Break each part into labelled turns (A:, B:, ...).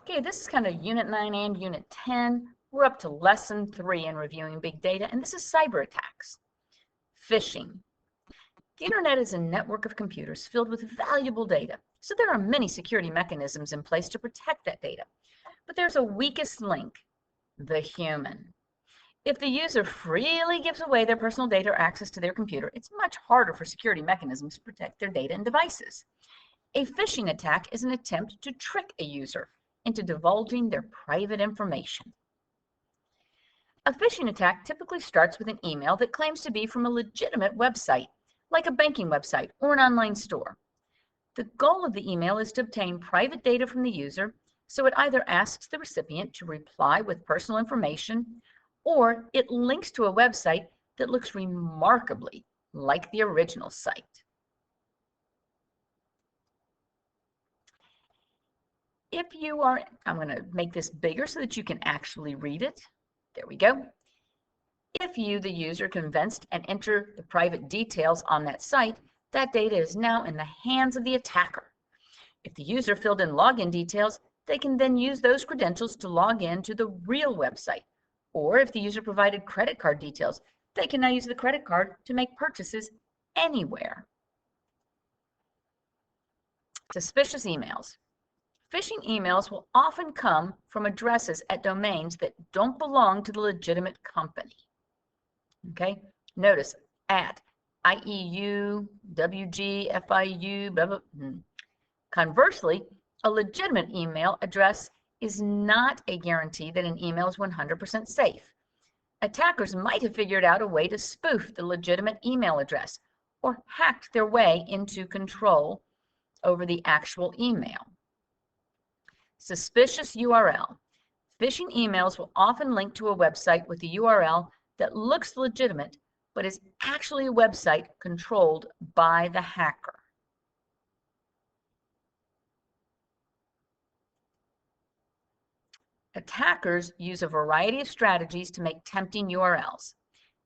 A: Okay, this is kind of Unit 9 and Unit 10. We're up to Lesson 3 in reviewing big data, and this is cyber attacks. Phishing. The internet is a network of computers filled with valuable data, so there are many security mechanisms in place to protect that data. But there's a weakest link, the human. If the user freely gives away their personal data or access to their computer, it's much harder for security mechanisms to protect their data and devices. A phishing attack is an attempt to trick a user into divulging their private information. A phishing attack typically starts with an email that claims to be from a legitimate website, like a banking website or an online store. The goal of the email is to obtain private data from the user, so it either asks the recipient to reply with personal information, or it links to a website that looks remarkably like the original site. If you are, I'm going to make this bigger so that you can actually read it. There we go. If you, the user, convinced and enter the private details on that site, that data is now in the hands of the attacker. If the user filled in login details, they can then use those credentials to log in to the real website. Or if the user provided credit card details, they can now use the credit card to make purchases anywhere. Suspicious emails. Phishing emails will often come from addresses at domains that don't belong to the legitimate company. Okay, notice at IEU, WG, FIU, blah, blah, blah. Conversely, a legitimate email address is not a guarantee that an email is 100% safe. Attackers might have figured out a way to spoof the legitimate email address or hacked their way into control over the actual email. Suspicious URL. Phishing emails will often link to a website with a URL that looks legitimate, but is actually a website controlled by the hacker. Attackers use a variety of strategies to make tempting URLs.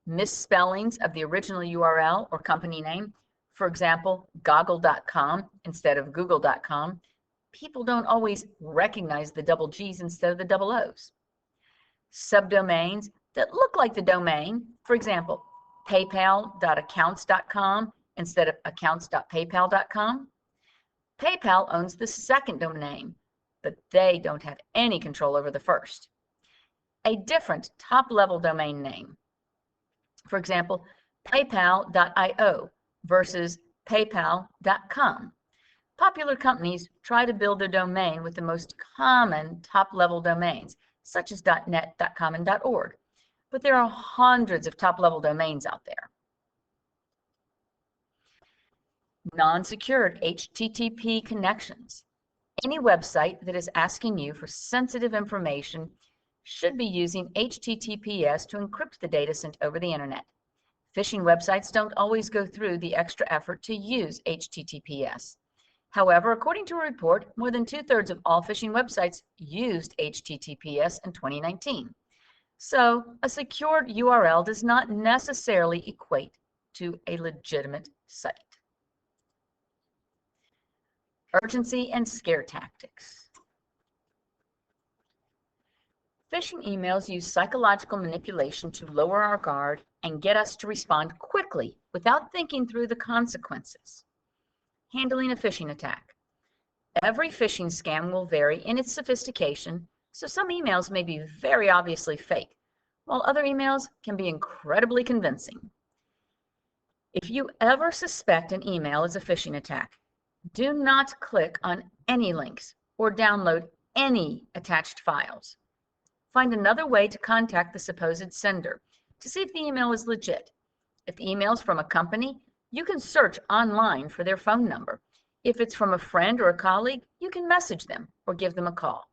A: Misspellings of the original URL or company name, for example, goggle.com instead of google.com. People don't always recognize the double G's instead of the double O's. Subdomains that look like the domain, for example, paypal.accounts.com instead of accounts.paypal.com. PayPal owns the second domain, but they don't have any control over the first. A different top-level domain name, for example, paypal.io versus paypal.com. Popular companies try to build their domain with the most common top-level domains, such as .net, .com, and .org. But there are hundreds of top-level domains out there. Non-secured HTTP connections. Any website that is asking you for sensitive information should be using HTTPS to encrypt the data sent over the internet. Phishing websites don't always go through the extra effort to use HTTPS. However, according to a report, more than 2/3 of all phishing websites used HTTPS in 2019. So, a secured URL does not necessarily equate to a legitimate site. Urgency and scare tactics. Phishing emails use psychological manipulation to lower our guard and get us to respond quickly without thinking through the consequences. Handling a phishing attack. Every phishing scam will vary in its sophistication, so some emails may be very obviously fake, while other emails can be incredibly convincing. If you ever suspect an email is a phishing attack, do not click on any links or download any attached files. Find another way to contact the supposed sender to see if the email is legit. If the email is from a company, you can search online for their phone number. If it's from a friend or a colleague, you can message them or give them a call.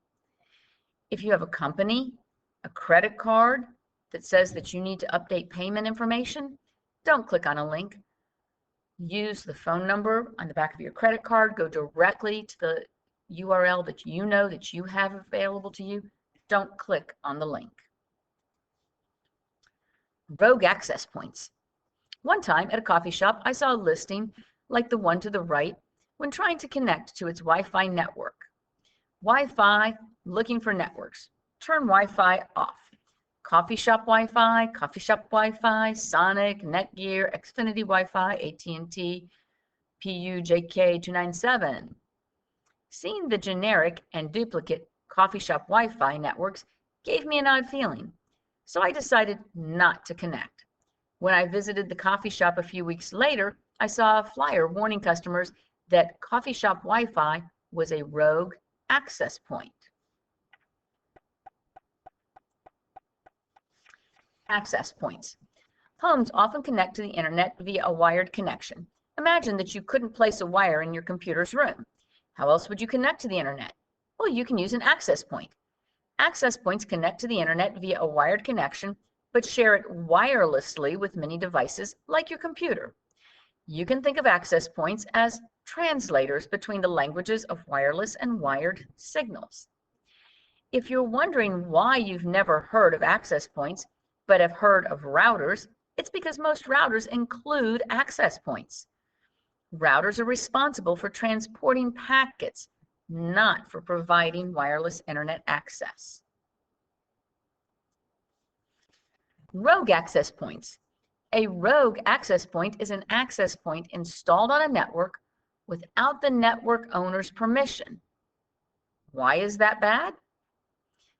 A: If you have a company, a credit card that says that you need to update payment information, don't click on a link. Use the phone number on the back of your credit card. Go directly to the URL that you know that you have available to you. Don't click on the link. Rogue access points. One time at a coffee shop, I saw a listing like the one to the right when trying to connect to its Wi-Fi network. Wi-Fi Looking for networks. Turn Wi-Fi off. Coffee shop Wi-Fi, Sonic, Netgear, Xfinity Wi-Fi, AT&T, PUJK297. Seeing the generic and duplicate coffee shop Wi-Fi networks gave me an odd feeling, so I decided not to connect. When I visited the coffee shop a few weeks later, I saw a flyer warning customers that coffee shop Wi-Fi was a rogue access point. Access points. Homes often connect to the internet via a wired connection. Imagine that you couldn't place a wire in your computer's room. How else would you connect to the internet? Well, you can use an access point. Access points connect to the internet via a wired connection, but share it wirelessly with many devices like your computer. You can think of access points as translators between the languages of wireless and wired signals. If you're wondering why you've never heard of access points, but have heard of routers, it's because most routers include access points. Routers are responsible for transporting packets, not for providing wireless internet access. Rogue access points. A rogue access point is an access point installed on a network without the network owner's permission. Why is that bad?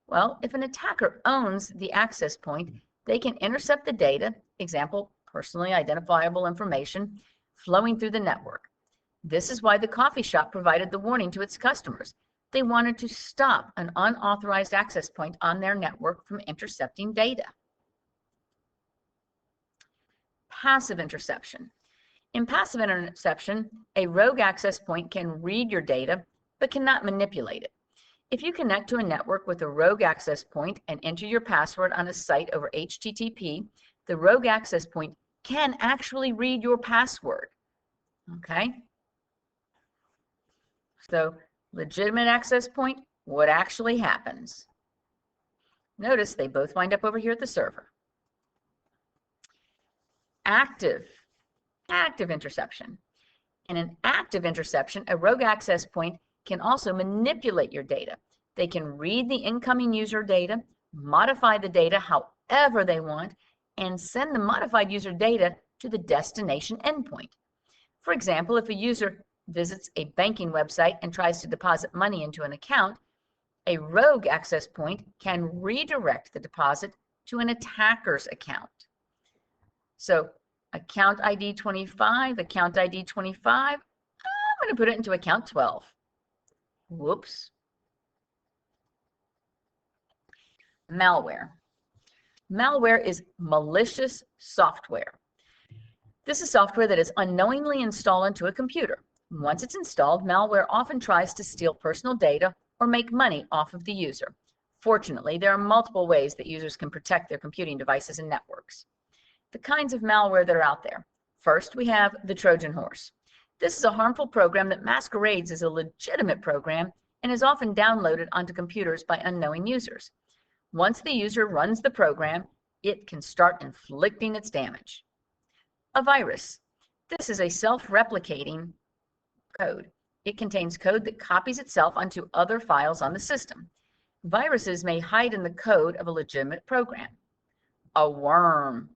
A: Well, if an attacker owns the access point, they can intercept the data, example, personally identifiable information, flowing through the network. This is why the coffee shop provided the warning to its customers. They wanted to stop an unauthorized access point on their network from intercepting data. Passive interception. In passive interception, a rogue access point can read your data, but cannot manipulate it. If you connect to a network with a rogue access point and enter your password on a site over HTTP, the rogue access point can actually read your password. Okay? So, legitimate access point, what actually happens? Notice they both wind up over here at the server. Active interception. In an active interception, a rogue access point can also manipulate your data. They can read the incoming user data, modify the data however they want, and send the modified user data to the destination endpoint. For example, if a user visits a banking website and tries to deposit money into an account, a rogue access point can redirect the deposit to an attacker's account. So account ID 25, account ID 25, I'm going to put it into account 12. Whoops. Malware. Malware is malicious software. This is software that is unknowingly installed into a computer. Once it's installed, malware often tries to steal personal data or make money off of the user. Fortunately, there are multiple ways that users can protect their computing devices and networks. The kinds of malware that are out there. First, we have the Trojan horse. This is a harmful program that masquerades as a legitimate program and is often downloaded onto computers by unknowing users. Once the user runs the program, it can start inflicting its damage. A virus. This is a self-replicating code. It contains code that copies itself onto other files on the system. Viruses may hide in the code of a legitimate program. A worm.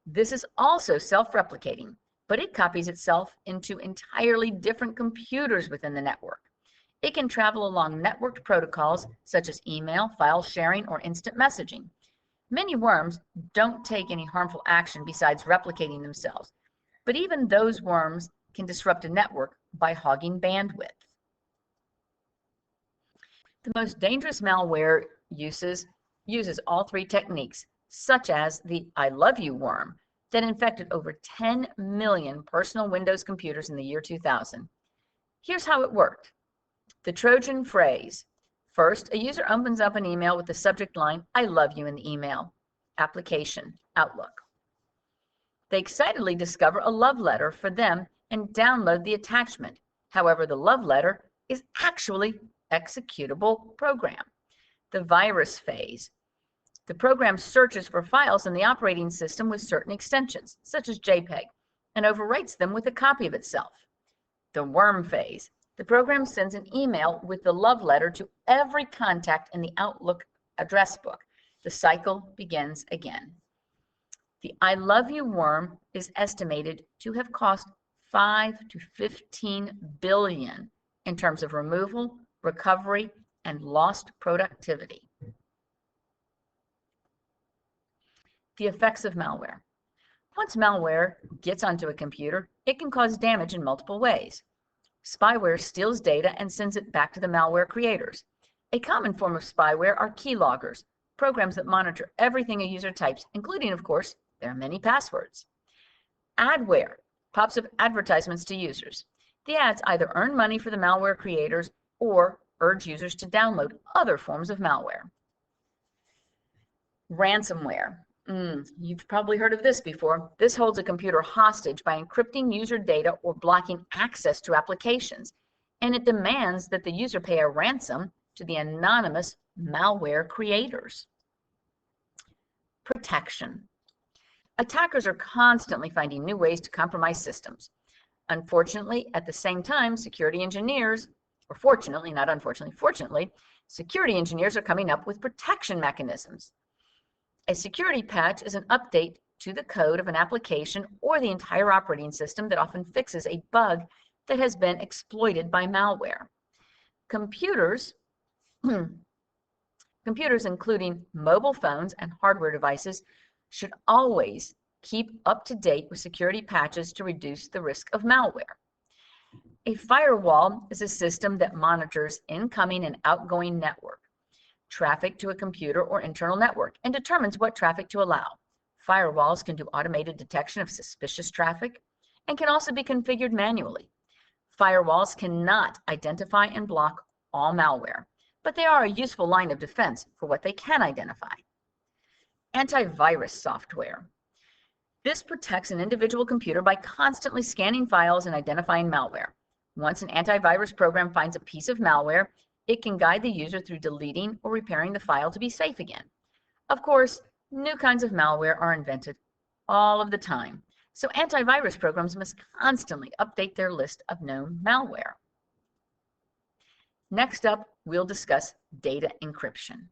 A: This is also self-replicating, but it copies itself into entirely different computers within the network. It can travel along networked protocols such as email, file sharing, or instant messaging. Many worms don't take any harmful action besides replicating themselves, but even those worms can disrupt a network by hogging bandwidth. The most dangerous malware uses all three techniques, such as the I love you worm that infected over 10 million personal Windows computers in the year 2000. Here's how it worked. The Trojan phrase. First, a user opens up an email with the subject line, I love you in the email. Application, Outlook. They excitedly discover a love letter for them and download the attachment. However, the love letter is actually executable program. The virus phase. The program searches for files in the operating system with certain extensions, such as JPEG, and overwrites them with a copy of itself. The worm phase. The program sends an email with the love letter to every contact in the Outlook address book. The cycle begins again. The I love you worm is estimated to have cost 5 to 15 billion in terms of removal, recovery, and lost productivity. The effects of malware. Once malware gets onto a computer, it can cause damage in multiple ways. Spyware steals data and sends it back to the malware creators. A common form of spyware are keyloggers, programs that monitor everything a user types, including, of course, their many passwords. Adware pops up advertisements to users. The ads either earn money for the malware creators or urge users to download other forms of malware. Ransomware. You've probably heard of this before. This holds a computer hostage by encrypting user data or blocking access to applications, and it demands that the user pay a ransom to the anonymous malware creators. Protection. Attackers are constantly finding new ways to compromise systems. Unfortunately, at the same time, security engineers, or fortunately, not unfortunately, fortunately, security engineers are coming up with protection mechanisms. A security patch is an update to the code of an application or the entire operating system that often fixes a bug that has been exploited by malware. Computers, including mobile phones and hardware devices, should always keep up to date with security patches to reduce the risk of malware. A firewall is a system that monitors incoming and outgoing network traffic to a computer or internal network and determines what traffic to allow. Firewalls can do automated detection of suspicious traffic and can also be configured manually. Firewalls cannot identify and block all malware, but they are a useful line of defense for what they can identify. Antivirus software. This protects an individual computer by constantly scanning files and identifying malware. Once an antivirus program finds a piece of malware, it can guide the user through deleting or repairing the file to be safe again. Of course, new kinds of malware are invented all of the time, so antivirus programs must constantly update their list of known malware. Next up, we'll discuss data encryption.